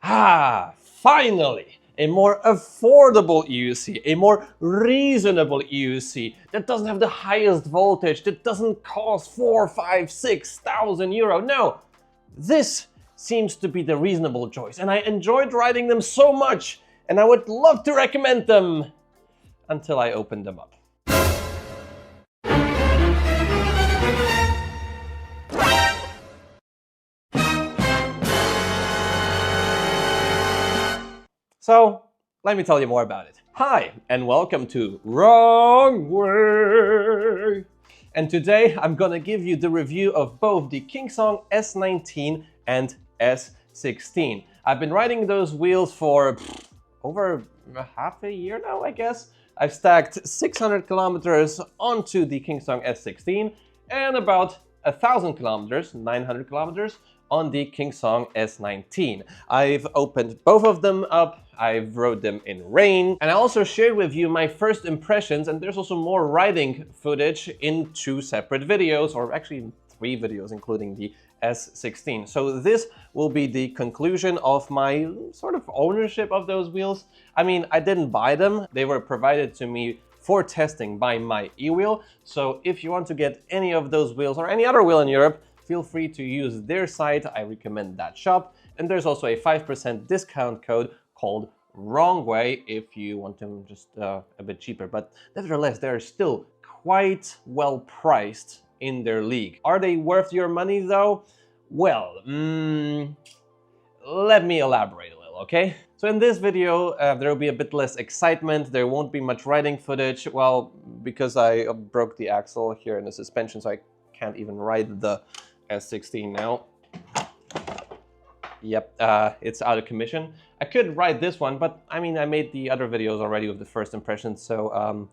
Finally! A more affordable EUC, a more reasonable EUC that doesn't have the highest voltage, that doesn't cost 4, 5, 6,000 euro. No, this seems to be the reasonable choice, and I enjoyed riding them so much, and I would love to recommend them until I opened them up. So, let me tell you more about it. Hi, and welcome to Wrongway. And today I'm gonna give you the review of both the Kingsong S19 and S16. I've been riding those wheels for over half a year now, I guess. I've stacked 600 kilometers onto the Kingsong S16 and about 1,000 kilometers, 900 kilometers, on the Kingsong S19. I've opened both of them up, I've rode them in rain, and I also shared with you my first impressions, and there's also more riding footage in 2 separate videos, or actually 3 videos, including the S16. So this will be the conclusion of my sort of ownership of those wheels. I mean, I didn't buy them, they were provided to me for testing by My eWheel. So if you want to get any of those wheels or any other wheel in Europe, feel free to use their site. I recommend that shop. And there's also a 5% discount code called wrongway if you want them just a bit cheaper. But nevertheless, they're still quite well priced in their league. Are they worth your money though? Well, let me elaborate a little, okay? So in this video, there will be a bit less excitement. There won't be much riding footage. Well, because I broke the axle here in the suspension, so I can't even ride the S16 now. Yep, it's out of commission. I could ride this one, but I mean, I made the other videos already with the first impressions, so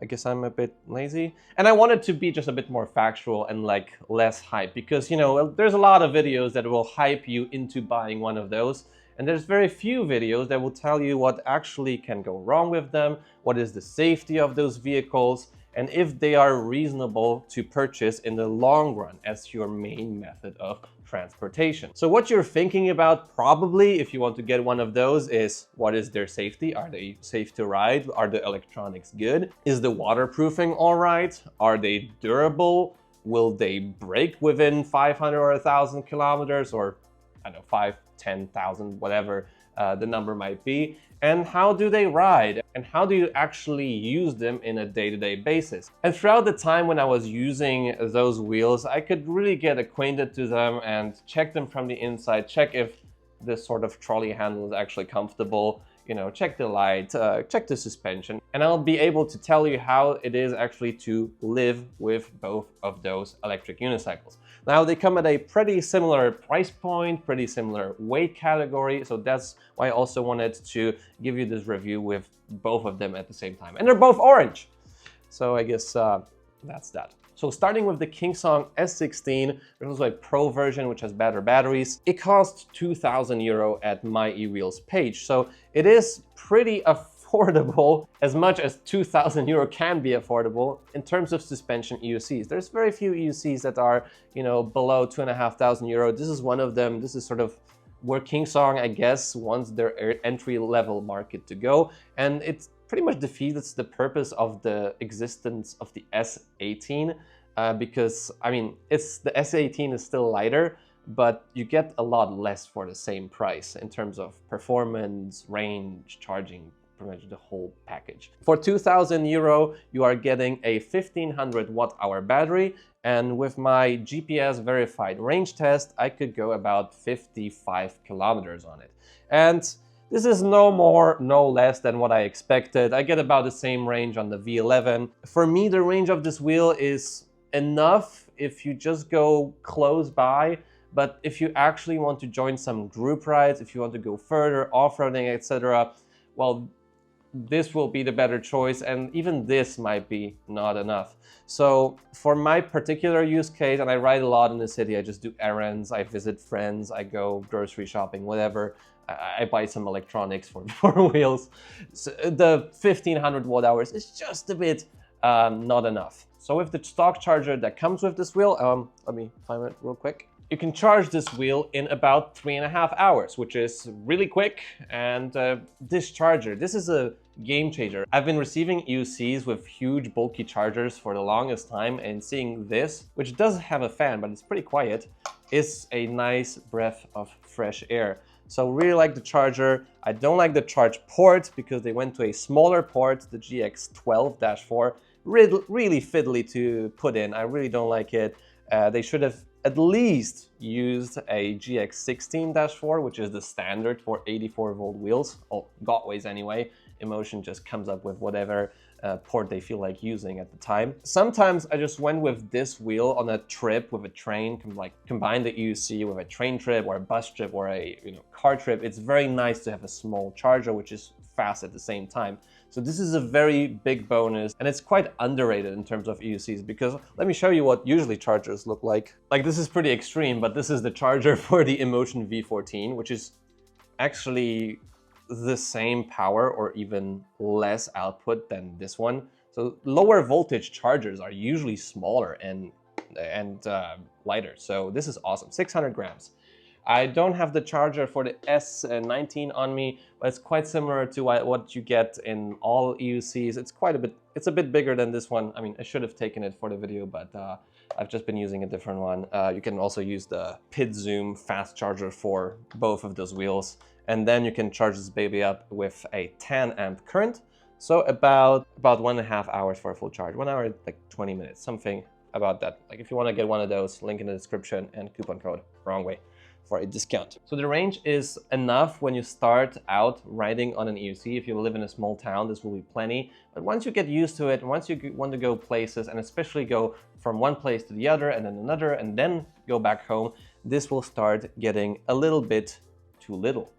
I guess I'm a bit lazy. And I wanted to be just a bit more factual and like less hype, because, you know, there's a lot of videos that will hype you into buying one of those. And there's very few videos that will tell you what actually can go wrong with them, what is the safety of those vehicles, and if they are reasonable to purchase in the long run as your main method of transportation. So what you're thinking about probably if you want to get one of those is, what is their safety? Are they safe to ride? Are the electronics good? Is the waterproofing all right? Are they durable? Will they break within 500 or 1,000 kilometers, or I don't know, 5, 10,000, whatever the number might be? And how do they ride? And how do you actually use them in a day-to-day basis? And throughout the time when I was using those wheels, I could really get acquainted to them and check them from the inside, check if this sort of trolley handle is actually comfortable, you know, check the light, check the suspension, and I'll be able to tell you how it is actually to live with both of those electric unicycles. Now, they come at a pretty similar price point, pretty similar weight category, so that's why I also wanted to give you this review with both of them at the same time. And they're both orange, so I guess that's that. So starting with the Kingsong S16, there's also a Pro version which has better batteries. It costs 2,000 euro at My eWheel's page, so it is pretty affordable, as much as 2,000 euro can be affordable in terms of suspension EUCs. There's very few EUCs that are, you know, below 2,500 euro. This is one of them. This is sort of where Kingsong, I guess, wants their entry-level market to go, and it's pretty much defeats the purpose of the existence of the S18 because, I mean, the S18 is still lighter, but you get a lot less for the same price in terms of performance, range, charging, pretty much the whole package. For 2,000 euro, you are getting a 1,500 watt-hour battery, and with my GPS verified range test, I could go about 55 kilometers on it. And this is no more, no less than what I expected. I get about the same range on the V11. For me, the range of this wheel is enough if you just go close by, but if you actually want to join some group rides, if you want to go further, off-roading, etc., well, this will be the better choice, and even this might be not enough. So for my particular use case, and I ride a lot in the city, I just do errands, I visit friends, I go grocery shopping, whatever. I buy some electronics for wheels. So the 1,500 watt hours is just a bit not enough. So with the stock charger that comes with this wheel, let me find it real quick. You can charge this wheel in about 3.5 hours, which is really quick. And this charger, this is a game changer. I've been receiving EUCs with huge bulky chargers for the longest time, and seeing this, which does have a fan, but it's pretty quiet, is a nice breath of fresh air. So really like the charger. I don't like the charge port because they went to a smaller port, the GX12-4. Really fiddly to put in. I really don't like it. They should have at least used a GX16-4, which is the standard for 84-volt wheels, or Gotways anyway. Emotion just comes up with whatever port they feel like using at the time. Sometimes I just went with this wheel on a trip with a train, combine the EUC with a train trip or a bus trip or a car trip. It's very nice to have a small charger which is fast at the same time. So this is a very big bonus, and it's quite underrated in terms of EUCs, because let me show you what usually chargers look like. Like, this is pretty extreme, but this is the charger for the Emotion V14, which is actually the same power or even less output than this one. So lower voltage chargers are usually smaller and lighter. So this is awesome. 600 grams. I don't have the charger for the S19 on me, but it's quite similar to what you get in all EUCs. It's a bit bigger than this one. I mean, I should have taken it for the video, but I've just been using a different one. You can also use the PIDZOOM fast charger for both of those wheels. And then you can charge this baby up with a 10 amp current. So about 1.5 hours for a full charge. 1 hour, like 20 minutes, something about that. Like, if you want to get one of those, link in the description and coupon code wrongway for a discount. So the range is enough when you start out riding on an EUC. If you live in a small town, this will be plenty. But once you get used to it, once you want to go places, and especially go from one place to the other and then another and then go back home, this will start getting a little bit too little.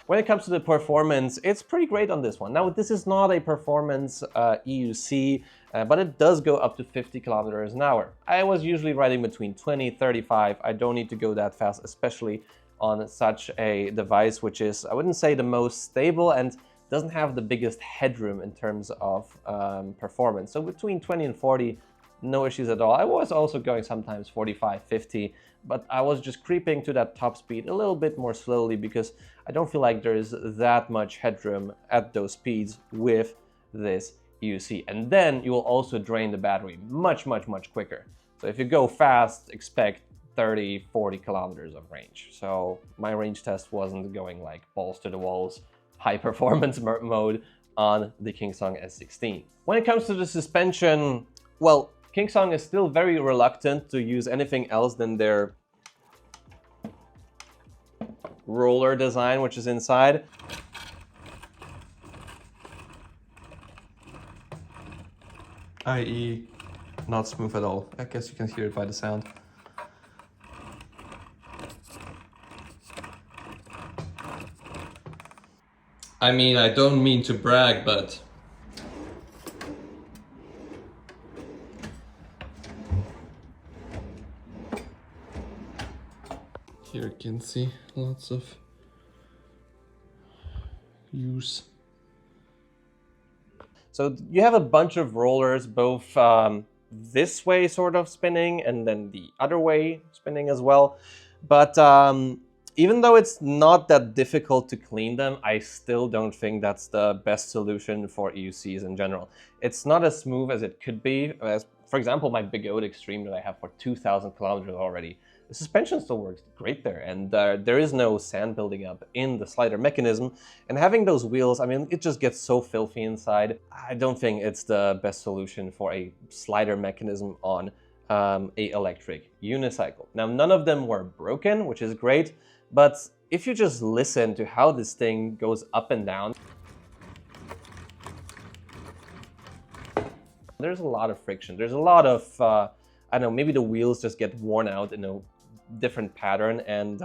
When it comes to the performance, it's pretty great on this one. Now, this is not a performance EUC, but it does go up to 50 kilometers an hour. I was usually riding between 20, 35. I don't need to go that fast, especially on such a device, which is, I wouldn't say the most stable and doesn't have the biggest headroom in terms of performance. So between 20 and 40, no issues at all. I was also going sometimes 45, 50, but I was just creeping to that top speed a little bit more slowly because I don't feel like there is that much headroom at those speeds with this EUC. And then you will also drain the battery much quicker. So if you go fast, expect 30, 40 kilometers of range. So my range test wasn't going like balls to the walls, high performance mode on the Kingsong S16. When it comes to the suspension, well, Kingsong is still very reluctant to use anything else than their roller design, which is inside. i.e. not smooth at all. I guess you can hear it by the sound. I mean, I don't mean to brag, but here you can see lots of use. So you have a bunch of rollers, both this way sort of spinning and then the other way spinning as well. But even though it's not that difficult to clean them, I still don't think that's the best solution for EUCs in general. It's not as smooth as it could be. As, for example, my Big Oat Extreme that I have for 2,000 kilometers already. The suspension still works great there, and there is no sand building up in the slider mechanism. And having those wheels, I mean, it just gets so filthy inside. I don't think it's the best solution for a slider mechanism on a electric unicycle. Now, none of them were broken, which is great, but if you just listen to how this thing goes up and down, there's a lot of friction. There's a lot of, I don't know, maybe the wheels just get worn out in a different pattern. And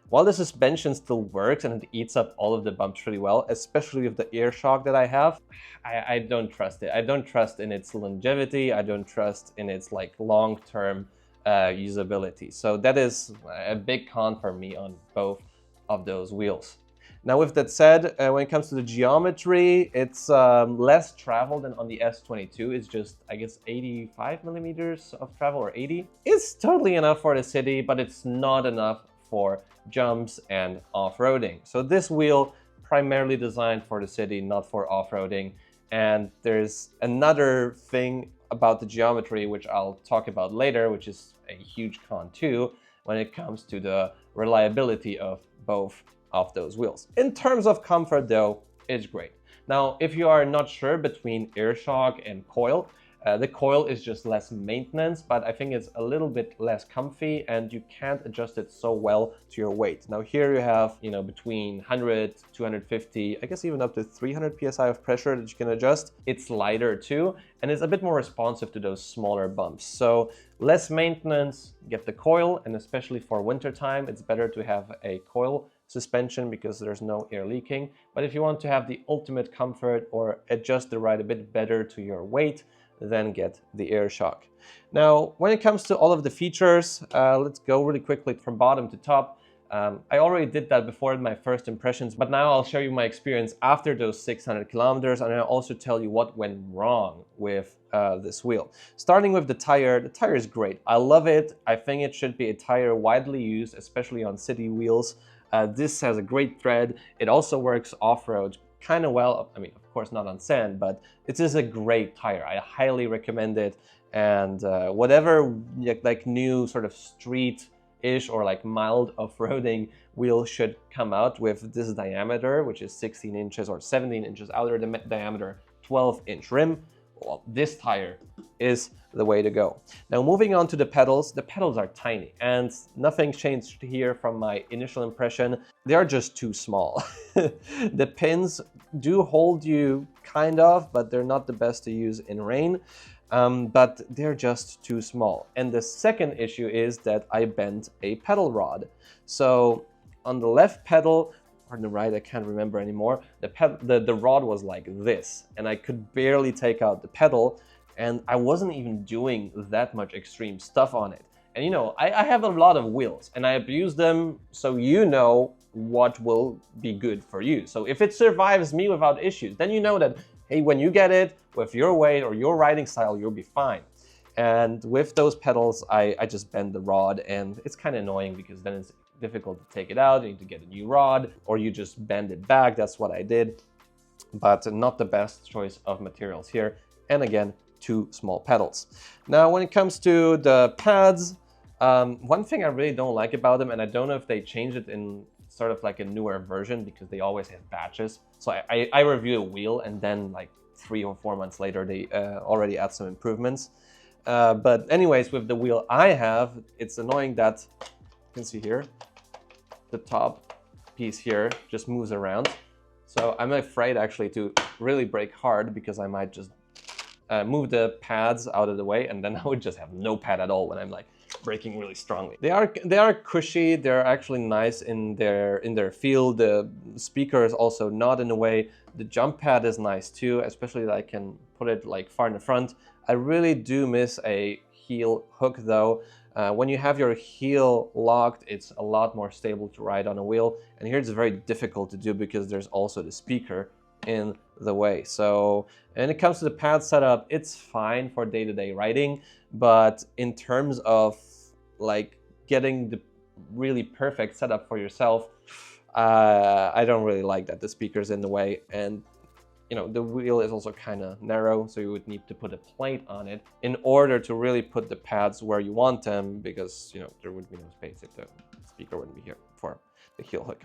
while the suspension still works and it eats up all of the bumps really well, especially with the air shock that I have, I don't trust it. I don't trust in its longevity. I don't trust in its like long-term usability. So that is a big con for me on both of those wheels. Now, with that said, when it comes to the geometry, it's less travel than on the S22. It's just, I guess, 85 millimeters of travel, or 80. It's totally enough for the city, but it's not enough for jumps and off-roading. So this wheel primarily designed for the city, not for off-roading. And there's another thing about the geometry, which I'll talk about later, which is a huge con too, when it comes to the reliability of both of those wheels. In terms of comfort though, it's great. Now, if you are not sure between air shock and coil, the coil is just less maintenance, but I think it's a little bit less comfy and you can't adjust it so well to your weight. Now here you have, you know, between 100, 250, I guess even up to 300 PSI of pressure that you can adjust. It's lighter too, and it's a bit more responsive to those smaller bumps. So less maintenance, get the coil, and especially for winter time, it's better to have a coil suspension because there's no air leaking. But if you want to have the ultimate comfort or adjust the ride a bit better to your weight, then get the air shock. Now, when it comes to all of the features, let's go really quickly from bottom to top. I already did that before in my first impressions, but now I'll show you my experience after those 600 kilometers, and I'll also tell you what went wrong with this wheel. Starting with the tire is great. I love it. I think it should be a tire widely used, especially on city wheels. This has a great tread. It also works off-road kind of well. I mean, of course not on sand, but it is a great tire. I highly recommend it. And whatever like new sort of street-ish or like mild off-roading wheel should come out with this diameter, which is 16 inches or 17 inches outer diameter, 12-inch rim. Well, this tire is the way to go. Now, moving on to the pedals are tiny and nothing changed here from my initial impression. They are just too small. The pins do hold you kind of, but they're not the best to use in rain, but they're just too small. And the second issue is that I bent a pedal rod. So on the left pedal, or the right, I can't remember anymore, the rod was like this, and I could barely take out the pedal, and I wasn't even doing that much extreme stuff on it. And you know, I have a lot of wheels, and I abuse them, so you know what will be good for you. So if it survives me without issues, then you know that, hey, when you get it with your weight or your riding style, you'll be fine. And with those pedals, I just bend the rod, and it's kind of annoying because then it's difficult to take it out. You need to get a new rod, or you just bend it back. That's what I did, but not the best choice of materials here. And again, two small pedals. Now, when it comes to the pads, one thing I really don't like about them, and I don't know if they changed it in sort of like a newer version because they always have batches. So I review a wheel and then like 3 or 4 months later, they already add some improvements. But anyways, with the wheel I have, it's annoying that you can see here, the top piece here just moves around. So I'm afraid actually to really brake hard because I might just move the pads out of the way, and then I would just have no pad at all when I'm like braking really strongly. They are cushy. They're actually nice in their feel. The speaker is also not in the way. The jump pad is nice too, especially that I can put it like far in the front. I really do miss a heel hook though. When you have your heel locked, it's a lot more stable to ride on a wheel. And here it's very difficult to do because there's also the speaker in the way. So when it comes to the pad setup, it's fine for day-to-day riding. But in terms of like getting the really perfect setup for yourself, I don't really like that the speaker's in the way. And you know, the wheel is also kind of narrow, so you would need to put a plate on it in order to really put the pads where you want them, because, you know, there would be no space if the speaker wouldn't be here for the heel hook.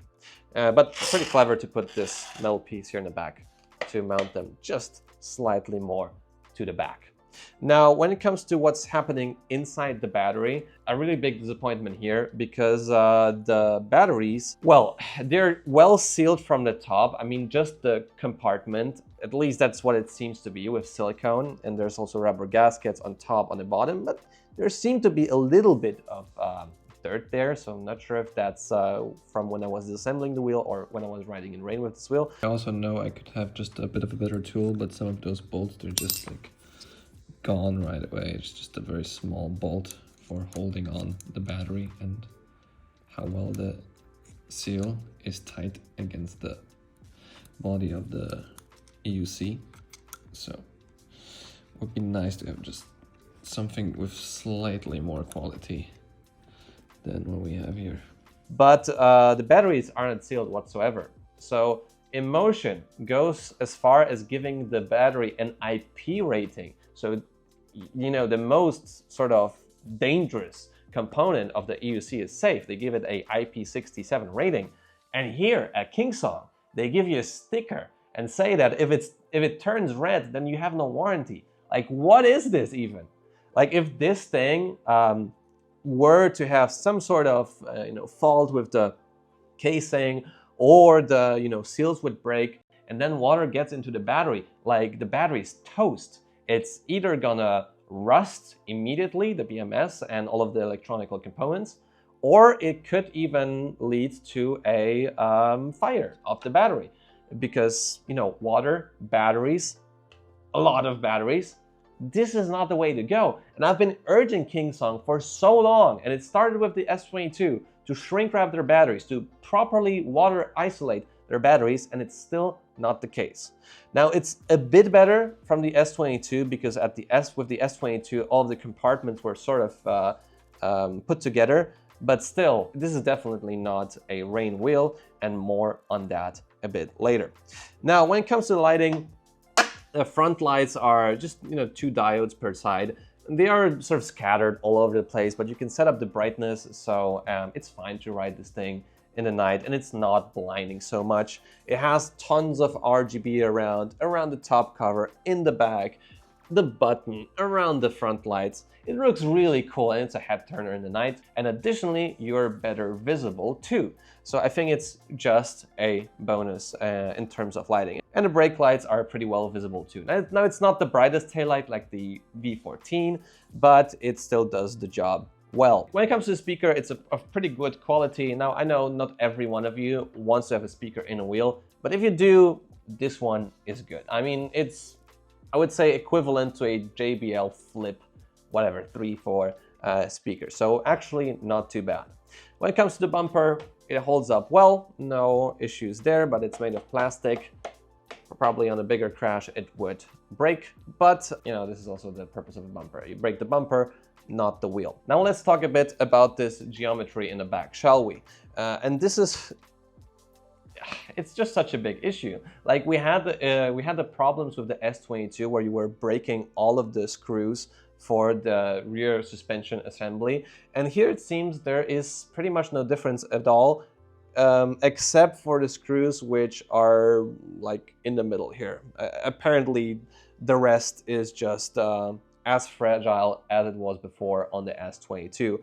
But pretty clever to put this metal piece here in the back to mount them just slightly more to the back. Now, when it comes to what's happening inside the battery, a really big disappointment here because the batteries, well, they're well sealed from the top. I mean, just the compartment, at least that's what it seems to be with silicone. And there's also rubber gaskets on top, on the bottom, but there seemed to be a little bit of dirt there. So I'm not sure if that's from when I was disassembling the wheel or when I was riding in rain with this wheel. I also know I could have just a bit of a better tool, but some of those bolts, they're just like gone right away. It's just a very small bolt for holding on the battery, and how well the seal is tight against the body of the EUC, so it would be nice to have just something with slightly more quality than what we have here. But the batteries aren't sealed whatsoever. So Emotion goes as far as giving the battery an IP rating. So, you know, the most sort of dangerous component of the EUC is safe. They give it a IP67 rating. And here at Kingsong, they give you a sticker and say that if it turns red, then you have no warranty. Like, what is this even? Like, if this thing were to have some sort of fault with the casing, or the seals would break, and then water gets into the battery, like the battery's toast. It's either gonna rust immediately, the BMS and all of the electronic components, or it could even lead to a fire of the battery, because water, batteries, a lot of batteries. This is not the way to go. And I've been urging Kingsong for so long, and it started with the S22 to shrink wrap their batteries, to properly water isolate their batteries, and it's still not the case. Now, it's a bit better from the S22 because with the S22, all of the compartments were sort of put together, but still, this is definitely not a rain wheel, and more on that a bit later. Now, when it comes to the lighting, the front lights are just 2 diodes per side. They are sort of scattered all over the place, but you can set up the brightness, so it's fine to ride this thing in the night, and it's not blinding so much. It has tons of RGB around the top cover, in the back, the button, around the front lights. It looks really cool, and it's a head turner in the night. And additionally, you're better visible too. So I think it's just a bonus in terms of lighting. And the brake lights are pretty well visible too. Now it's not the brightest taillight like the V14, but it still does the job well. When it comes to the speaker, it's of pretty good quality. Now, I know not every one of you wants to have a speaker in a wheel, but if you do, this one is good. I mean, it's, I would say, equivalent to a JBL Flip, whatever, 3-4 speaker. So actually not too bad. When it comes to the bumper, it holds up well, no issues there, but it's made of plastic. Probably on a bigger crash, it would break, but this is also the purpose of a bumper. You break the bumper, not the wheel. Now let's talk a bit about this geometry in the back, shall we? And this is, it's just such a big issue. Like we had the problems with the S22 where you were breaking all of the screws for the rear suspension assembly, and here it seems there is pretty much no difference at all, except for the screws which are like in the middle here. Apparently the rest is just as fragile as it was before on the S22.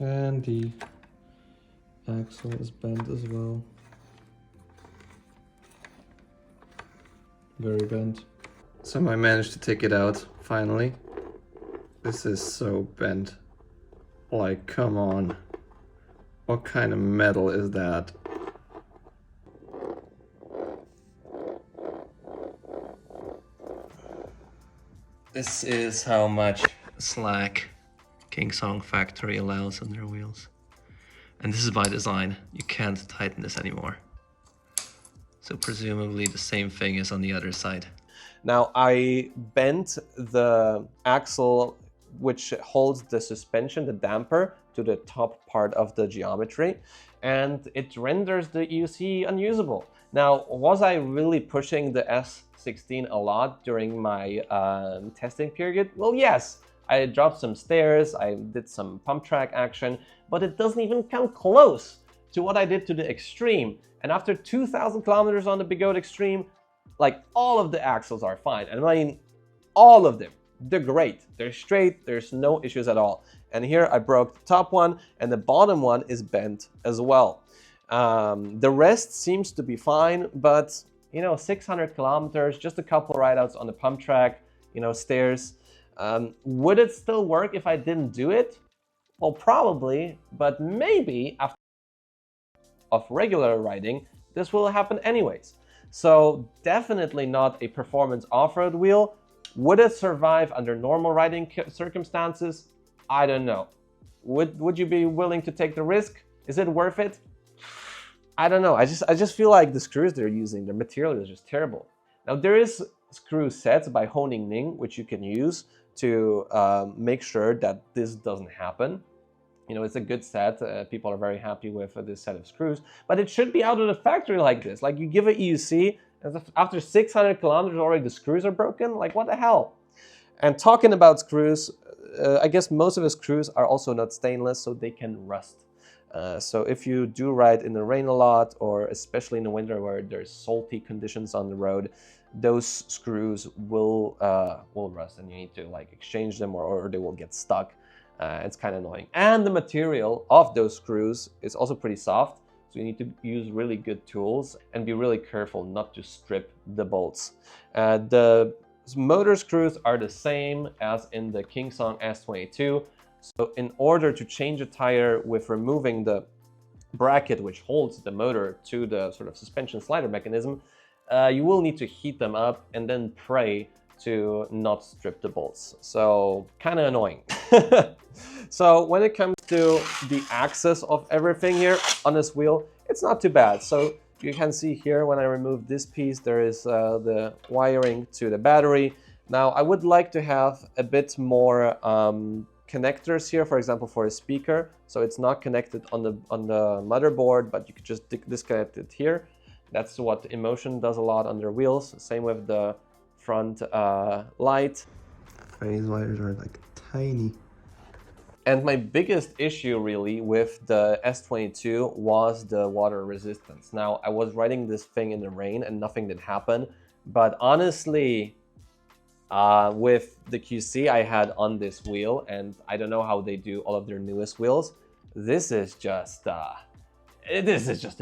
And the axle is bent as well. Very bent. So I managed to take it out finally. This is so bent. Like, come on. What kind of metal is that? This is how much slack Kingsong factory allows on their wheels. And this is by design. You can't tighten this anymore. So presumably the same thing is on the other side. Now I bent the axle which holds the suspension, the damper, to the top part of the geometry, and it renders the EUC unusable. Now, was I really pushing the S16 a lot during my testing period? Well, yes. I dropped some stairs, I did some pump track action, but it doesn't even come close to what I did to the Extreme. And after 2,000 kilometers on the Bigot Extreme, like all of the axles are fine. And I mean, all of them. They're great. They're straight. There's no issues at all. And here I broke the top one and the bottom one is bent as well. The rest seems to be fine, but 600 kilometers, just a couple rideouts on the pump track, stairs. Would it still work if I didn't do it? Well, probably, but maybe after of regular riding, this will happen anyways. So definitely not a performance off-road wheel. Would it survive under normal riding circumstances? I don't know. Would you be willing to take the risk? Is it worth it? I don't know. I just feel like the screws they're using, the material is just terrible. Now there is screw sets by Honing Ning, which you can use to make sure that this doesn't happen. You know, it's a good set. People are very happy with this set of screws, but it should be out of the factory like this. Like, you give it EUC, and after 600 kilometers already the screws are broken. Like, what the hell? And talking about screws, I guess most of the screws are also not stainless, so they can rust. So if you do ride in the rain a lot, or especially in the winter where there's salty conditions on the road, those screws will rust, and you need to like exchange them, or they will get stuck. It's kind of annoying. And the material of those screws is also pretty soft, so you need to use really good tools and be really careful not to strip the bolts. The motor screws are the same as in the Kingsong S22. So in order to change a tire with removing the bracket which holds the motor to the sort of suspension slider mechanism, you will need to heat them up and then pray to not strip the bolts. So kind of annoying. So when it comes to the axis of everything here on this wheel, it's not too bad. So you can see here when I remove this piece, there is the wiring to the battery. Now I would like to have a bit more connectors here, for example, for a speaker, so it's not connected on the motherboard, but you could just disconnect it here. That's what Emotion does a lot on their wheels. Same with the front light. Phase wires are like tiny. And my biggest issue really with the S22 was the water resistance. Now, I was riding this thing in the rain and nothing did happen, but honestly, with the QC I had on this wheel, and I don't know how they do all of their newest wheels, this is just a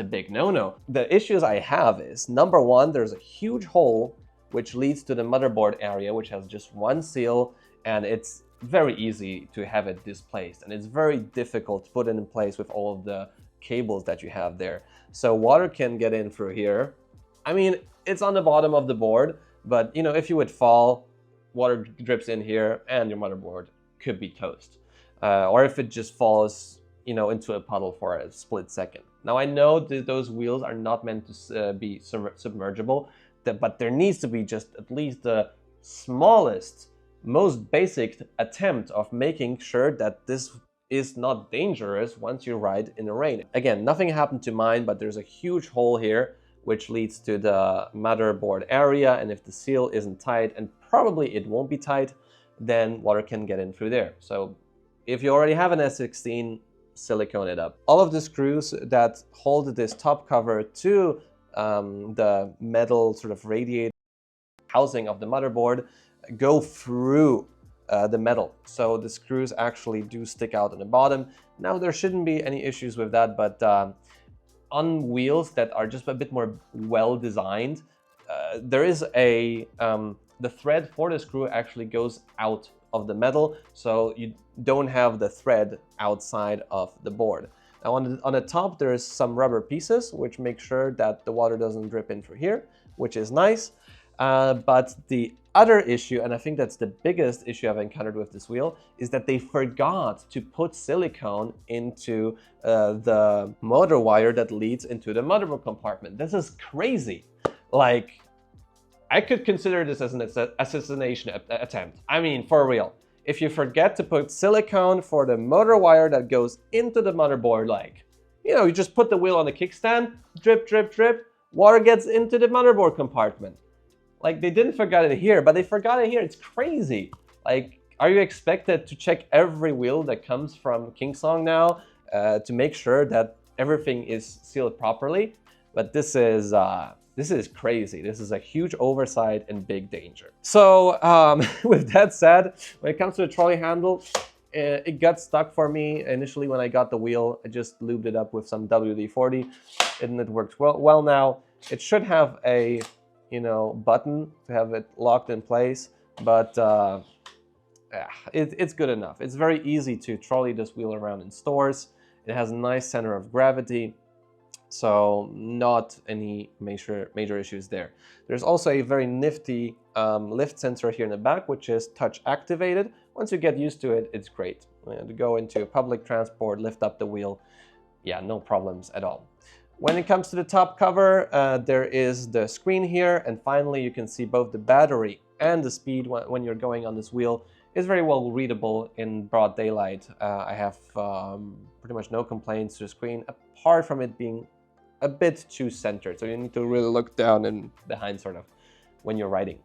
big no-no. The issues I have is, number one, there's a huge hole which leads to the motherboard area, which has just one seal, and it's very easy to have it displaced, and it's very difficult to put it in place with all of the cables that you have there. So water can get in through here. I mean, it's on the bottom of the board, but you know, if you would fall, water drips in here and your motherboard could be toast. Or if it just falls, you know, into a puddle for a split second. Now I know that those wheels are not meant to be submergible, but there needs to be just at least the smallest, most basic attempt of making sure that this is not dangerous once you ride in the rain. Again, nothing happened to mine, but there's a huge hole here which leads to the motherboard area, and if the seal isn't tight, and probably it won't be tight, then water can get in through there. So if you already have an S16, silicone it up. All of the screws that hold this top cover to the metal sort of radiator housing of the motherboard go through the metal. So the screws actually do stick out on the bottom. Now there shouldn't be any issues with that, but on wheels that are just a bit more well designed, there is a the thread for the screw actually goes out of the metal, so you don't have the thread outside of the board. Now on the top there's some rubber pieces which make sure that the water doesn't drip in through here, which is nice. But the other issue, and I think that's the biggest issue I've encountered with this wheel, is that they forgot to put silicone into the motor wire that leads into the motherboard compartment. This is crazy. Like, I could consider this as an assassination attempt. I mean, for real. If you forget to put silicone for the motor wire that goes into the motherboard, like, you know, you just put the wheel on the kickstand, drip, drip, drip, water gets into the motherboard compartment. Like, they didn't forget it here, but they forgot it here. It's crazy. Like, are you expected to check every wheel that comes from Kingsong now to make sure that everything is sealed properly? But this is crazy. This is a huge oversight and big danger. So with that said, when it comes to the trolley handle, it got stuck for me initially when I got the wheel. I just lubed it up with some WD-40 and it worked well now. It should have a, you know, button to have it locked in place, but it's good enough. It's very easy to trolley this wheel around in stores. It has a nice center of gravity, so not any major issues there. There's also a very nifty lift sensor here in the back, which is touch activated. Once you get used to it, it's great. To go into public transport, lift up the wheel, yeah, no problems at all. When it comes to the top cover, there is the screen here, and finally you can see both the battery and the speed when you're going on this wheel is very well readable in broad daylight. I have pretty much no complaints to the screen, apart from it being a bit too centered. So you need to really look down and behind sort of when you're riding.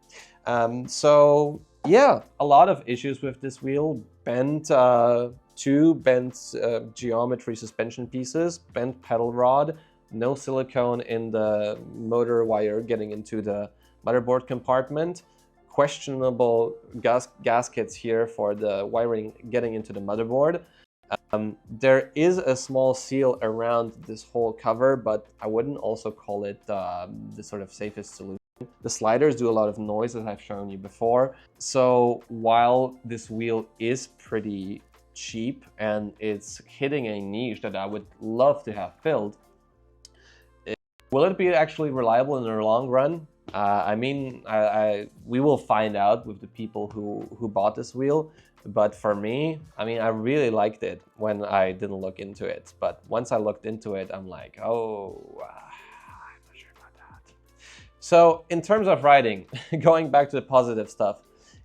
So yeah, a lot of issues with this wheel. Two bent geometry suspension pieces, bent pedal rod, no silicone in the motor wire getting into the motherboard compartment, questionable gaskets here for the wiring getting into the motherboard. There is a small seal around this whole cover, but I wouldn't also call it the sort of safest solution. The sliders do a lot of noise, as I've shown you before. So while this wheel is pretty cheap and it's hitting a niche that I would love to have filled, will it be actually reliable in the long run? I mean, we will find out with the people who bought this wheel. But for me, I mean, I really liked it when I didn't look into it. But once I looked into it, I'm like, oh, I'm not sure about that. So in terms of riding, going back to the positive stuff,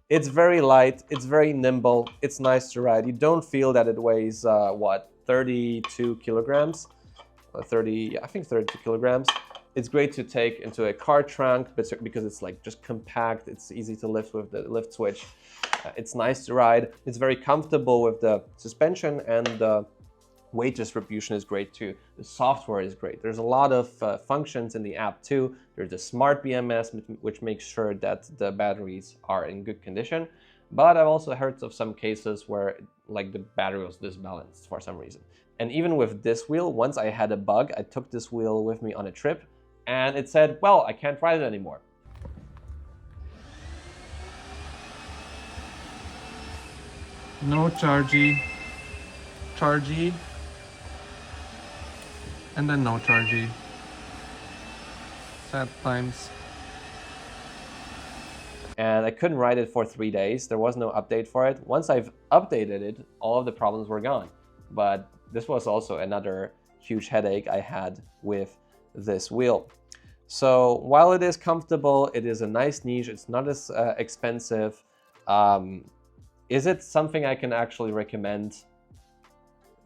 it's very light, it's very nimble, it's nice to ride. You don't feel that it weighs, what, 32 kilograms? 30, I think 32 kilograms. It's great to take into a car trunk because it's like just compact. It's easy to lift with the lift switch. It's nice to ride. It's very comfortable with the suspension, and the weight distribution is great too. The software is great. There's a lot of functions in the app too. There's a smart BMS, which makes sure that the batteries are in good condition. But I've also heard of some cases where like the battery was disbalanced for some reason. And even with this wheel, once I had a bug, I took this wheel with me on a trip, and it said, well, I can't ride it anymore. No chargy, chargy, and then no chargy. Sad times. And I couldn't ride it for 3 days. There was no update for it. Once I've updated it, all of the problems were gone. But this was also another huge headache I had with this wheel. So while it is comfortable, it is a nice niche. It's not as expensive. Is it something I can actually recommend?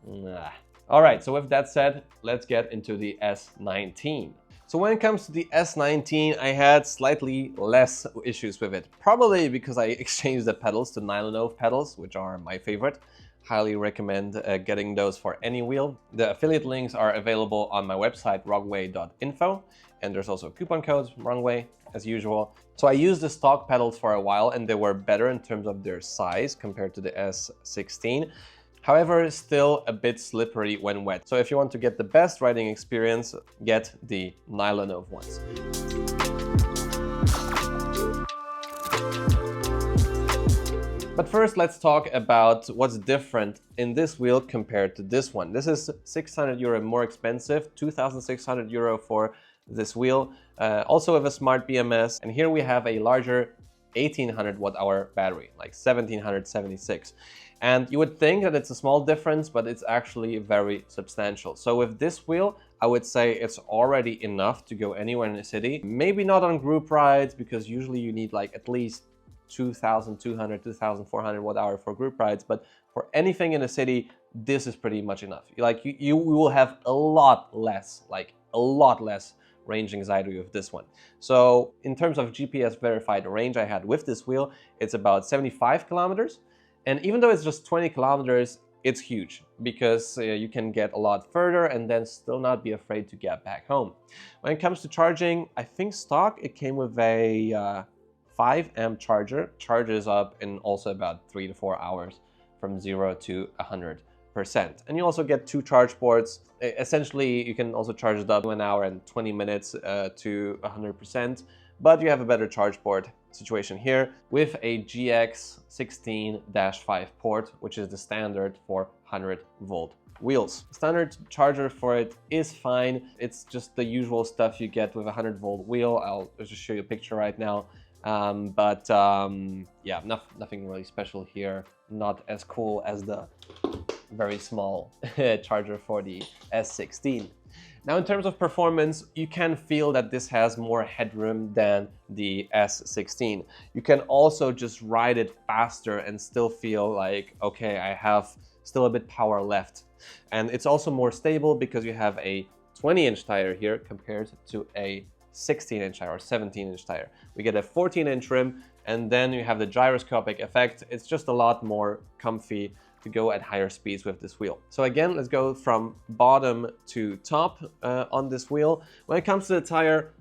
Nah. All right, so with that said, let's get into the S19. So when it comes to the S19, I had slightly less issues with it. Probably because I exchanged the pedals to NyloNove pedals, which are my favorite. Highly recommend getting those for any wheel. The affiliate links are available on my website, wrongway.info. And there's also coupon codes, wrongway, as usual. So I used the stock pedals for a while, and they were better in terms of their size compared to the S16. However, still a bit slippery when wet. So if you want to get the best riding experience, get the NyloNove ones. But first, let's talk about what's different in this wheel compared to this one. This is 600 euro more expensive, 2,600 euro for this wheel, also with a smart BMS. And here we have a larger 1800 watt-hour battery, like 1776. And you would think that it's a small difference, but it's actually very substantial. So with this wheel, I would say it's already enough to go anywhere in the city. Maybe not on group rides, because usually you need like at least 2,200, 2,400 watt-hour for group rides. But for anything in the city, this is pretty much enough. Like you will have a lot less range anxiety with this one. So in terms of GPS verified range I had with this wheel, it's about 75 kilometers. And even though it's just 20 kilometers, it's huge because you can get a lot further and then still not be afraid to get back home. When it comes to charging, I think stock, it came with a 5 amp charger, charges up in also about 3 to 4 hours from 0 to 100%. And you also get 2 charge ports. Essentially, you can also charge it up in 1 hour and 20 minutes to 100%, but you have a better charge port situation here with a GX16-5 port, which is the standard for 100 volt wheels. Standard charger for it is fine. It's just the usual stuff you get with a 100 volt wheel. I'll just show you a picture right now. Yeah, nothing really special here. Not as cool as the very small charger for the S16. Now, in terms of performance, you can feel that this has more headroom than the S16. You can also just ride it faster and still feel like, okay, I have still a bit power left. And it's also more stable because you have a 20-inch tire here compared to a 16-inch tire or 17-inch tire. We get a 14-inch rim, and then you have the gyroscopic effect. It's just a lot more comfy to go at higher speeds with this wheel. So again, let's go from bottom to top on this wheel. When it comes to the tire,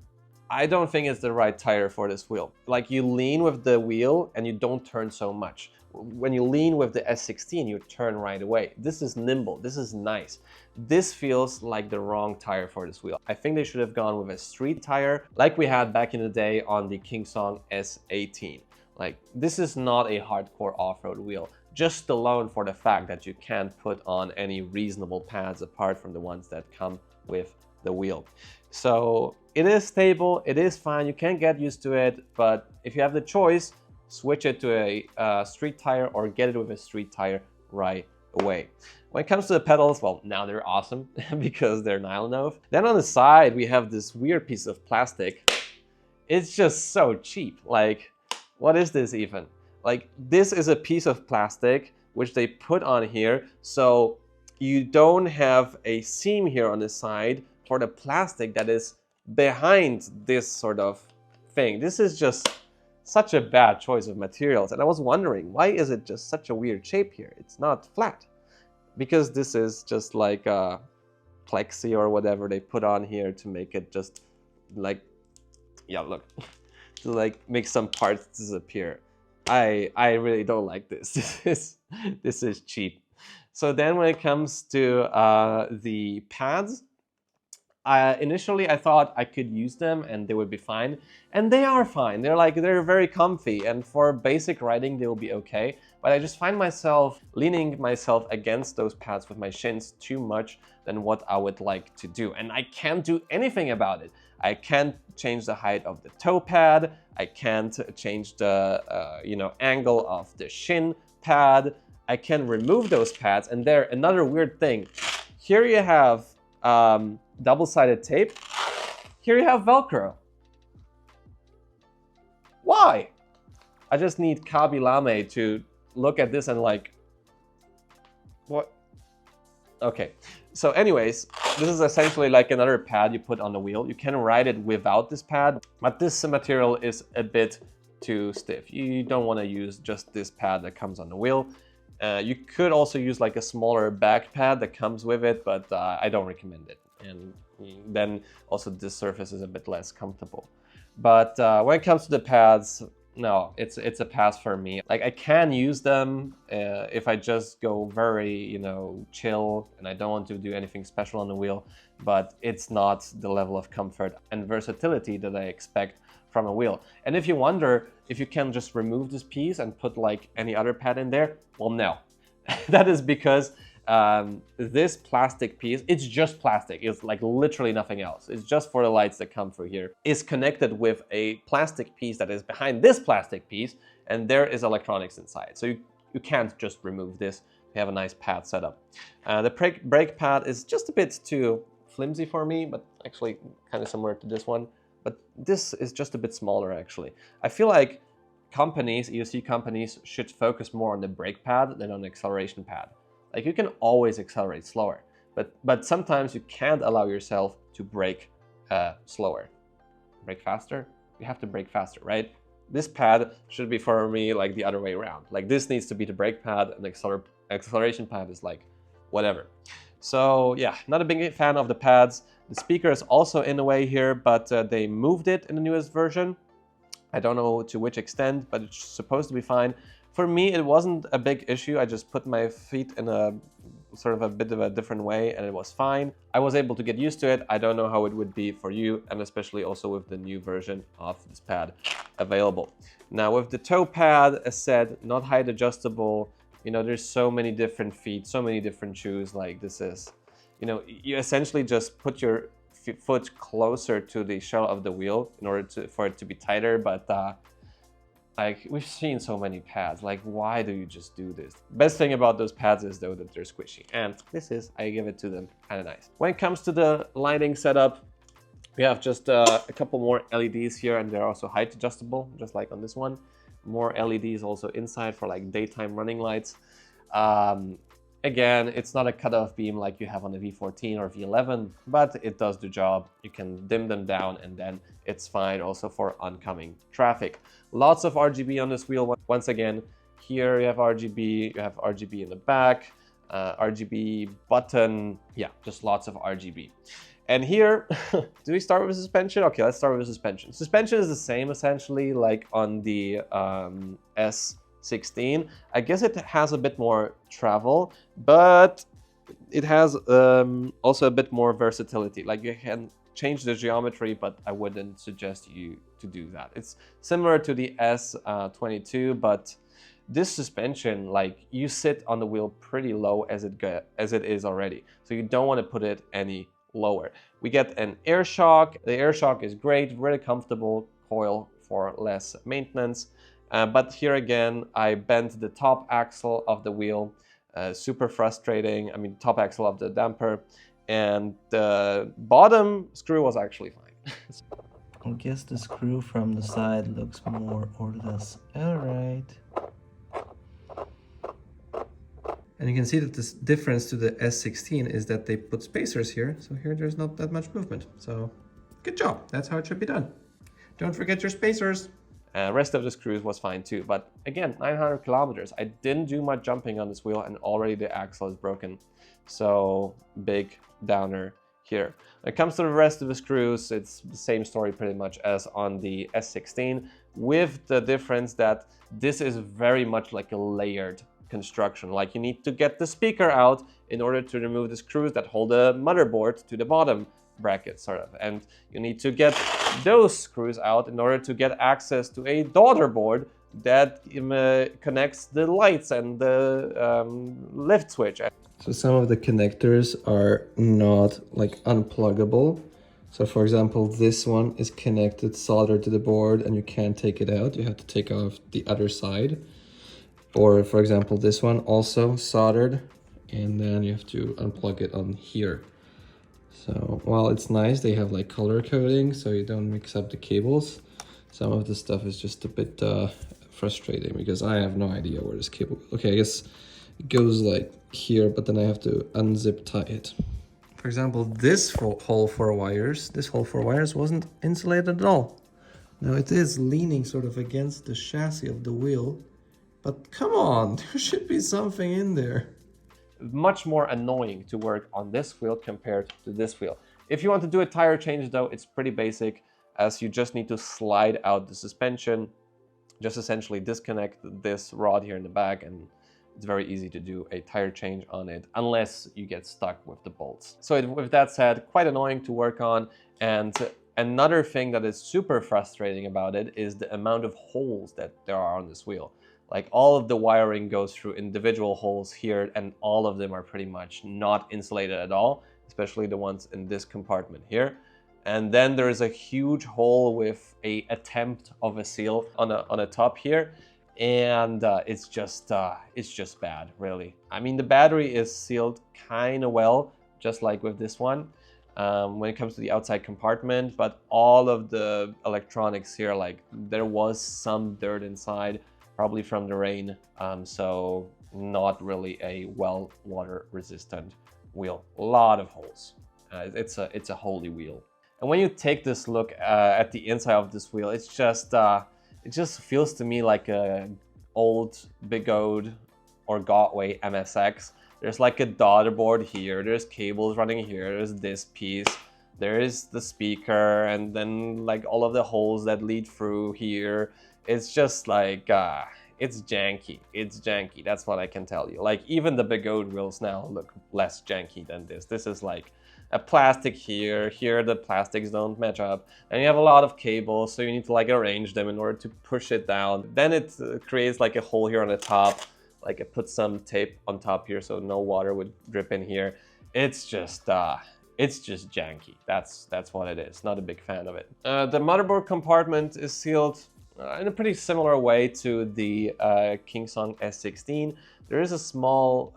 I don't think it's the right tire for this wheel. Like, you lean with the wheel and you don't turn so much. When you lean with the S16, you turn right away. This is nimble, this is nice. This feels like the wrong tire for this wheel. I think they should have gone with a street tire like we had back in the day on the Kinetic S18. Like, this is not a hardcore off-road wheel, just alone for the fact that you can't put on any reasonable pads apart from the ones that come with the wheel. So it is stable, it is fine, you can get used to it, but if you have the choice, switch it to a street tire or get it with a street tire right away. When it comes to the pedals, well, now they're awesome because they're NyloNove. Then on the side, we have this weird piece of plastic. It's just so cheap. Like, what is this even? Like, this is a piece of plastic which they put on here, so you don't have a seam here on the side for the plastic that is behind this sort of thing. This is just such a bad choice of materials, and I was wondering, why is it just such a weird shape here? It's not flat, because this is just like a plexi or whatever they put on here to make it just like, yeah, look, to like make some parts disappear. I really don't like this. This is cheap. So then when it comes to the pads, initially I thought I could use them and they would be fine, and they are fine. They're very comfy, and for basic riding they will be okay, but I just find myself leaning myself against those pads with my shins too much than what I would like to do, and I can't do anything about it. I can't change the height of the toe pad, I can't change the angle of the shin pad, I can remove those pads, and there, another weird thing. Here you have double-sided tape. Here you have Velcro. Why? I just need Kabi Lame to look at this and like, what? Okay, so anyways, this is essentially like another pad you put on the wheel. You can ride it without this pad, but this material is a bit too stiff. You don't want to use just this pad that comes on the wheel. You could also use like a smaller back pad that comes with it, but I don't recommend it. And then also this surface is a bit less comfortable. But when it comes to the pads, no, it's a pass for me. Like, I can use them if I just go very, chill and I don't want to do anything special on the wheel, but it's not the level of comfort and versatility that I expect from a wheel. And if you wonder if you can just remove this piece and put like any other pad in there, well, no. That is because this plastic piece, it's just plastic, it's like literally nothing else. It's just for the lights that come through here. Is connected with a plastic piece that is behind this plastic piece, and there is electronics inside. So you can't just remove this. You have a nice pad setup. The brake pad is just a bit too flimsy for me, but actually kind of similar to this one. But this is just a bit smaller actually. I feel like companies, EOC companies, should focus more on the brake pad than on the acceleration pad. Like, you can always accelerate slower, but sometimes you can't allow yourself to brake slower. Brake faster? You have to brake faster, right? This pad should be for me like the other way around. Like, this needs to be the brake pad, and the acceleration pad is like whatever. So yeah, not a big fan of the pads. The speaker is also in the way here, but they moved it in the newest version. I don't know to which extent, but it's supposed to be fine. For me, it wasn't a big issue. I just put my feet in a sort of a bit of a different way and it was fine. I was able to get used to it. I don't know how it would be for you, and especially also with the new version of this pad available. Now with the toe pad, as said, not height adjustable. There's so many different feet, so many different shoes. Like, this is, you essentially just put your foot closer to the shell of the wheel in order for it to be tighter, but Like, we've seen so many pads. Like, why do you just do this? Best thing about those pads is, though, that they're squishy. And this is, I give it to them, kind of nice. When it comes to the lighting setup, we have just a couple more LEDs here, and they're also height adjustable, just like on this one. More LEDs also inside for like daytime running lights. Again, it's not a cutoff beam like you have on the V14 or V11, but it does the job. You can dim them down and then it's fine also for oncoming traffic. Lots of RGB on this wheel. Once again, here you have RGB, you have RGB in the back, RGB button, yeah, just lots of RGB. And here, do we start with suspension? Okay, let's start with suspension. Suspension is the same essentially like on the S16. I guess it has a bit more travel, but it has also a bit more versatility. Like you can change the geometry, but I wouldn't suggest you to do that. It's similar to the S22, but this suspension, like you sit on the wheel pretty low as it is already. So you don't want to put it any lower. We get an air shock. The air shock is great, really comfortable coil for less maintenance. But here again, I bent the top axle of the wheel, super frustrating. I mean, top axle of the damper, and the bottom screw was actually fine. I guess the screw from the side looks more or less alright. And you can see that this difference to the S16 is that they put spacers here. So here there's not that much movement. So good job. That's how it should be done. Don't forget your spacers. Rest of the screws was fine too. But again, 900 kilometers. I didn't do much jumping on this wheel and already the axle is broken. So big downer here. When it comes to the rest of the screws, it's the same story pretty much as on the S16, with the difference that this is very much like a layered construction. Like you need to get the speaker out in order to remove the screws that hold the motherboard to the bottom bracket, sort of. And you need to get those screws out in order to get access to a daughter board that connects the lights and the lift switch. So some of the connectors are not like unpluggable. So for example, this one is connected soldered to the board and you can't take it out. You have to take off the other side. Or for example, this one also soldered and then you have to unplug it on here. So while it's nice, they have like color coding so you don't mix up the cables. Some of the stuff is just a bit frustrating because I have no idea where this cable, okay, I guess it goes like here, but then I have to unzip tie it. For example, this hole for wires, wasn't insulated at all. Now it is leaning sort of against the chassis of the wheel, but come on, there should be something in there. Much more annoying to work on this wheel compared to this wheel. If you want to do a tire change though, it's pretty basic, as you just need to slide out the suspension, just essentially disconnect this rod here in the back, and it's very easy to do a tire change on it unless you get stuck with the bolts. So with that said, quite annoying to work on. And another thing that is super frustrating about it is the amount of holes that there are on this wheel. Like all of the wiring goes through individual holes here, and all of them are pretty much not insulated at all, especially the ones in this compartment here. And then there is a huge hole with a attempt of a seal on a top here. And it's just bad, really. I mean, the battery is sealed kind of well, just like with this one, when it comes to the outside compartment, but all of the electronics here, like there was some dirt inside, probably from the rain, so not really a well water resistant wheel. A lot of holes. It's a holy wheel. And when you take this look at the inside of this wheel, it's just it just feels to me like a old Bigode or Gotway MSX. There's like a daughter board here, there's cables running here, there's this piece, there is the speaker, and then like all of the holes that lead through here. It's just like, it's janky. It's janky, that's what I can tell you. Like even the Bigode wheels now look less janky than this. This is like a plastic here, the plastics don't match up, and you have a lot of cables, so you need to like arrange them in order to push it down. Then it creates like a hole here on the top, like I put some tape on top here so no water would drip in here. It's just janky. That's what it is. Not a big fan of it. The motherboard compartment is sealed in a pretty similar way to the Kingsong S16. There is a small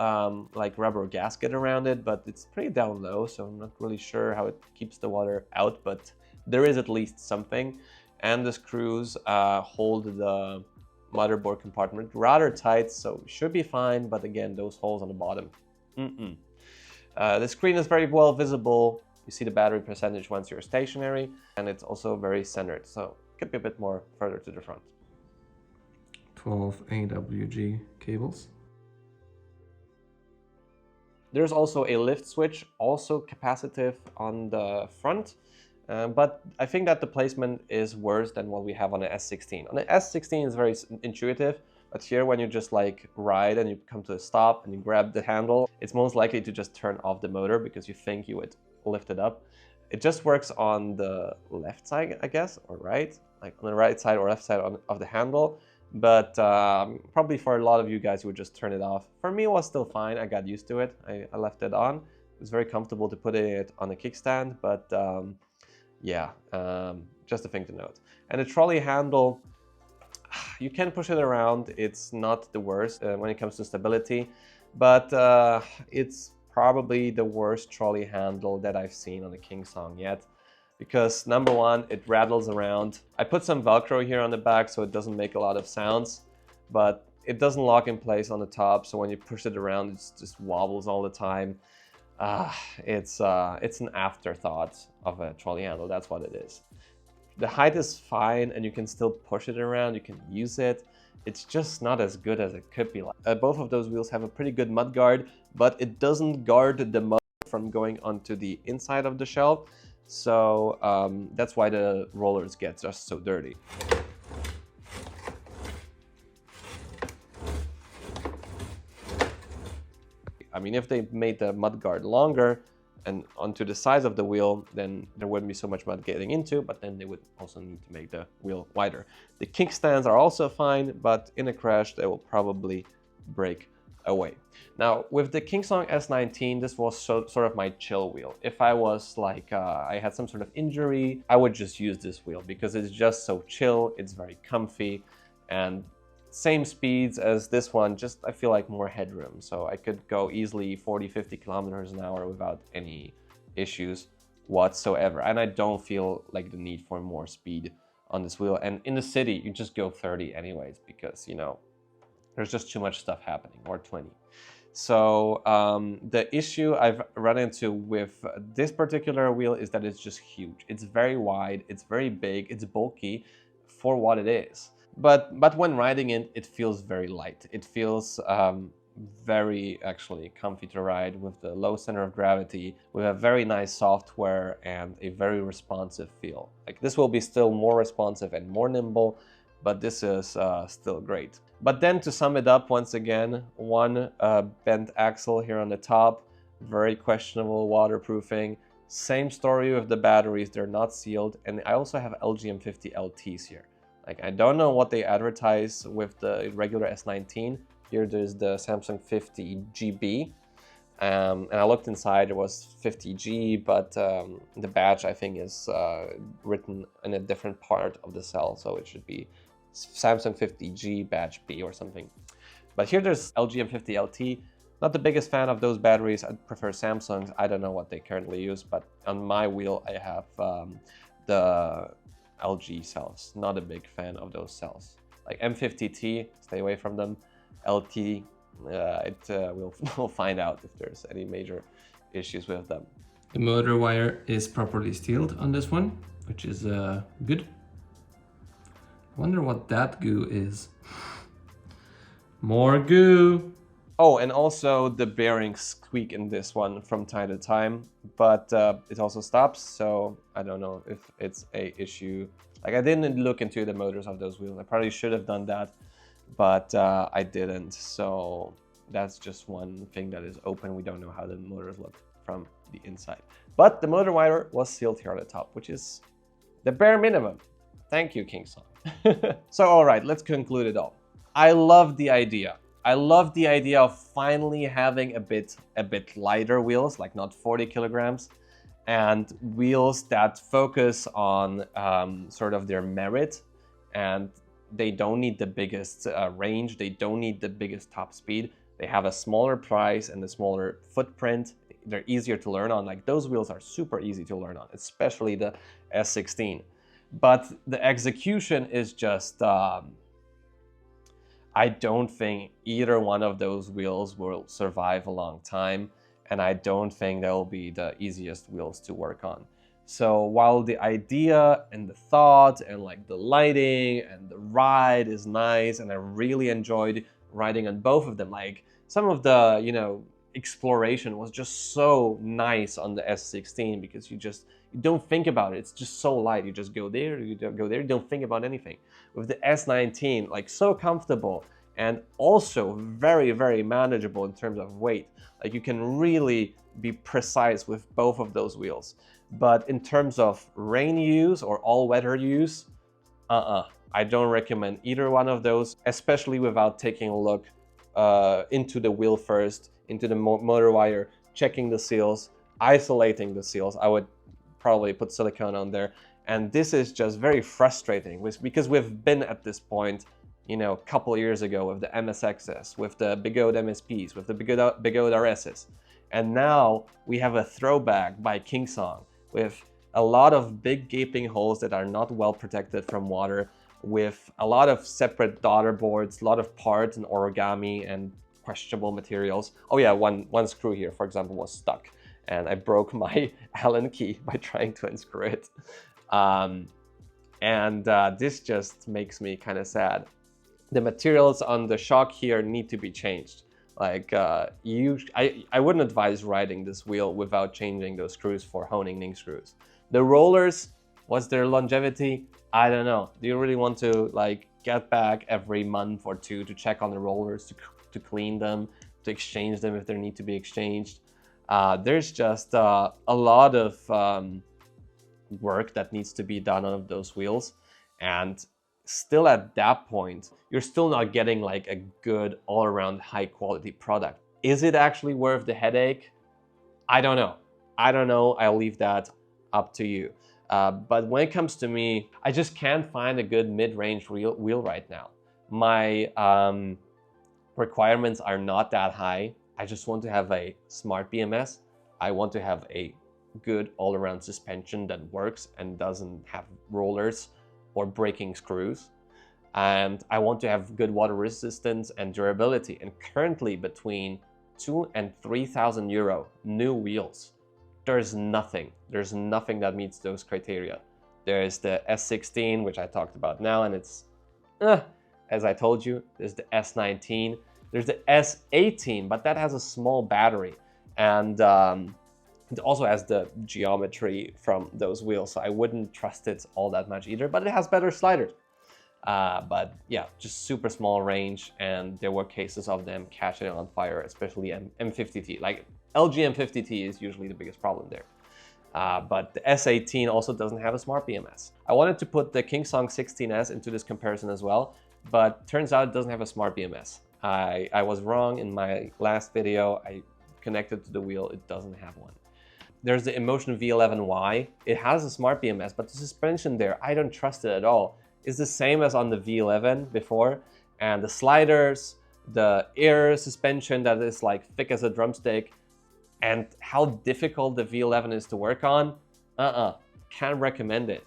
like rubber gasket around it, but it's pretty down low, so I'm not really sure how it keeps the water out, but there is at least something. And the screws hold the motherboard compartment rather tight, so should be fine, but again, those holes on the bottom. The screen is very well visible. You see the battery percentage once you're stationary, and it's also very centered, so it could be a bit more further to the front. 12 AWG cables. There's also a lift switch, also capacitive on the front, but I think that the placement is worse than what we have on the S16. On the S16 is very intuitive, but here when you just like ride and you come to a stop and you grab the handle, it's most likely to just turn off the motor because you think you would lift it up. It just works on the left side, I guess, or right, like on the right side or left side of the handle. But probably for a lot of you guys, you would just turn it off. For me, it was still fine. I got used to it. I left it on. It was very comfortable to put it on a kickstand, but yeah, just a thing to note. And the trolley handle, you can push it around. It's not the worst when it comes to stability, but it's probably the worst trolley handle that I've seen on a Kingsong yet. Because number one, it rattles around. I put some Velcro here on the back so it doesn't make a lot of sounds, but it doesn't lock in place on the top. So when you push it around, it just wobbles all the time. It's an afterthought of a trolley handle. That's what it is. The height is fine and you can still push it around. You can use it. It's just not as good as it could be. Both of those wheels have a pretty good mud guard, but it doesn't guard the mud from going onto the inside of the shell. So that's why the rollers get just so dirty. I mean, if they made the mud guard longer and onto the size of the wheel, then there wouldn't be so much mud getting into, but then they would also need to make the wheel wider. The kickstands are also fine, but in a crash, they will probably break away. Now, with the Kingsong S19, this was sort of my chill wheel. If I was like, I had some sort of injury, I would just use this wheel because it's just so chill, it's very comfy, and same speeds as this one, just I feel like more headroom. So I could go easily 40-50 kilometers an hour without any issues whatsoever. And I don't feel like the need for more speed on this wheel. And in the city, you just go 30 anyways, because, you know, there's just too much stuff happening, or 20. So the issue I've run into with this particular wheel is that it's just huge. It's very wide, it's very big, it's bulky for what it is. But when riding it, it feels very light. It feels very actually comfy to ride with the low center of gravity, with a very nice software and a very responsive feel. Like this will be still more responsive and more nimble, but this is still great. But then to sum it up, once again, one bent axle here on the top, very questionable waterproofing. Same story with the batteries, they're not sealed. And I also have LGM50 LTs here. Like, I don't know what they advertise with the regular S19. Here there's the Samsung 50GB. And I looked inside, it was 50G, but the badge I think is written in a different part of the cell. So it should be Samsung 50G badge B or something. But here there's LGM50 LT. Not the biggest fan of those batteries. I prefer Samsung's. I don't know what they currently use, but on my wheel I have the LG cells. Not a big fan of those cells. Like M50T, stay away from them. LT, we'll find out if there's any major issues with them. The motor wire is properly sealed on this one, which is good. I wonder what that goo is. More goo! Oh, and also the bearings squeak in this one from time to time, but it also stops, so I don't know if it's a issue. Like, I didn't look into the motors of those wheels. I probably should have done that, but I didn't. So that's just one thing that is open. We don't know how the motors look from the inside. But the motor wire was sealed here on the top, which is the bare minimum. Thank you, Kingsong. So, all right, let's conclude it all. I love the idea. I love the idea of finally having a bit lighter wheels, like not 40 kilograms, and wheels that focus on sort of their merit and They don't need the biggest range. They don't need the biggest top speed. They have a smaller price and a smaller footprint. They're easier to learn on. Like, those wheels are super easy to learn on, especially the S16. But the execution is just, I don't think either one of those wheels will survive a long time. And I don't think they'll be the easiest wheels to work on. So while the idea and the thought and like the lighting and the ride is nice, and I really enjoyed riding on both of them, like some of the, you know, exploration was just so nice on the S16 because you don't think about it. It's just so light. You just go there, you go there, you don't think about anything. With the S19, like, so comfortable and also very, very manageable in terms of weight. Like, you can really be precise with both of those wheels. But in terms of rain use or all-weather use, I don't recommend either one of those, especially without taking a look into the wheel first, into the motor wire, checking the seals, isolating the seals. I would probably put silicone on there. And this is just very frustrating because we've been at this point, you know, a couple of years ago with the MSXs, with the Bigode MSPs, with the Bigode RSs. And now we have a throwback by Kingsong with a lot of big gaping holes that are not well protected from water, with a lot of separate daughter boards, a lot of parts and origami and questionable materials. Oh yeah, one screw here, for example, was stuck, and I broke my Allen key by trying to unscrew it. This just makes me kind of sad. The materials on the shock here need to be changed. Like, I wouldn't advise riding this wheel without changing those screws for honing ning screws. The rollers, what's their longevity? I don't know. Do you really want to like get back every month or two to check on the rollers, to clean them, to exchange them if they need to be exchanged? There's just a lot of work that needs to be done on those wheels, and still at that point, you're still not getting like a good all-around high quality product. Is it actually worth the headache? I don't know. I'll leave that up to you. But when it comes to me, I just can't find a good mid-range wheel right now. My requirements are not that high. I just want to have a smart BMS. I want to have a good all-around suspension that works and doesn't have rollers or breaking screws. And I want to have good water resistance and durability. And currently, between 2,000 and 3,000 euro new wheels, there's nothing that meets those criteria. There's the S16, which I talked about now, and it's, as I told you, there's the S19, there's the S18, but that has a small battery, and it also has the geometry from those wheels, so I wouldn't trust it all that much either, but it has better sliders. But yeah, just super small range, and there were cases of them catching on fire, especially M50T. Like, LG M50T is usually the biggest problem there. But the S18 also doesn't have a smart BMS. I wanted to put the Kingsong 16S into this comparison as well, but turns out it doesn't have a smart BMS. I was wrong in my last video. I connected to the wheel, it doesn't have one. There's the Emotion V11Y. It has a smart BMS, but the suspension there, I don't trust it at all. It's the same as on the V11 before, and the sliders, the air suspension that is like thick as a drumstick, and how difficult the V11 is to work on, can't recommend it.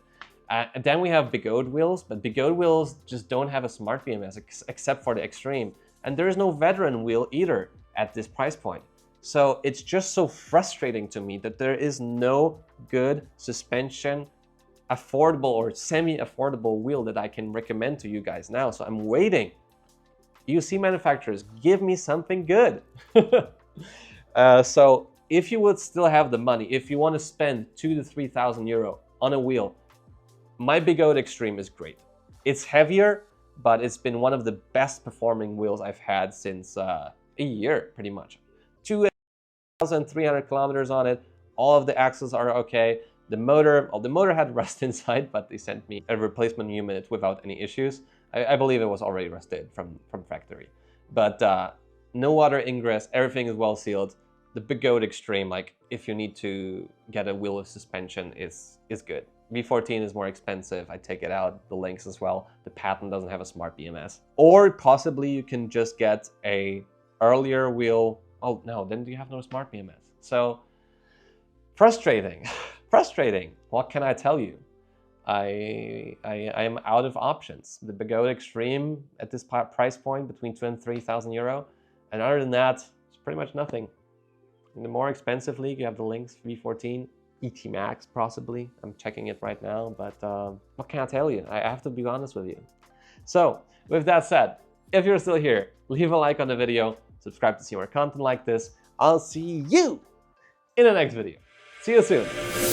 And then we have Bigode wheels, but Bigode wheels just don't have a smart BMS except for the Extreme. And there is no veteran wheel either at this price point. So it's just so frustrating to me that there is no good suspension, affordable or semi-affordable wheel that I can recommend to you guys now. So I'm waiting. UC manufacturers, give me something good. So if you would still have the money, if you want to spend 2,000 to 3,000 euro on a wheel, my Bigode Extreme is great. It's heavier, but it's been one of the best performing wheels I've had since a year, pretty much. 2,300 kilometers on it. All of the axles are okay. The motor had rust inside, but they sent me a replacement unit without any issues. I believe it was already rusted from factory. But no water ingress, everything is well sealed. The Bigode Extreme, like, if you need to get a wheel of suspension, is good. V14 is more expensive. I take it out, the links as well. The patent doesn't have a smart BMS. Or possibly you can just get a earlier wheel. Oh no, then you have no smart BMS. So frustrating, frustrating. What can I tell you? I am out of options. The Begode Extreme at this price point between 2,000 and 3,000 euro. And other than that, it's pretty much nothing. In the more expensive league, you have the Lynx V14, ET Max possibly. I'm checking it right now, but what can I tell you? I have to be honest with you. So with that said, if you're still here, leave a like on the video, subscribe to see more content like this. I'll see you in the next video. See you soon.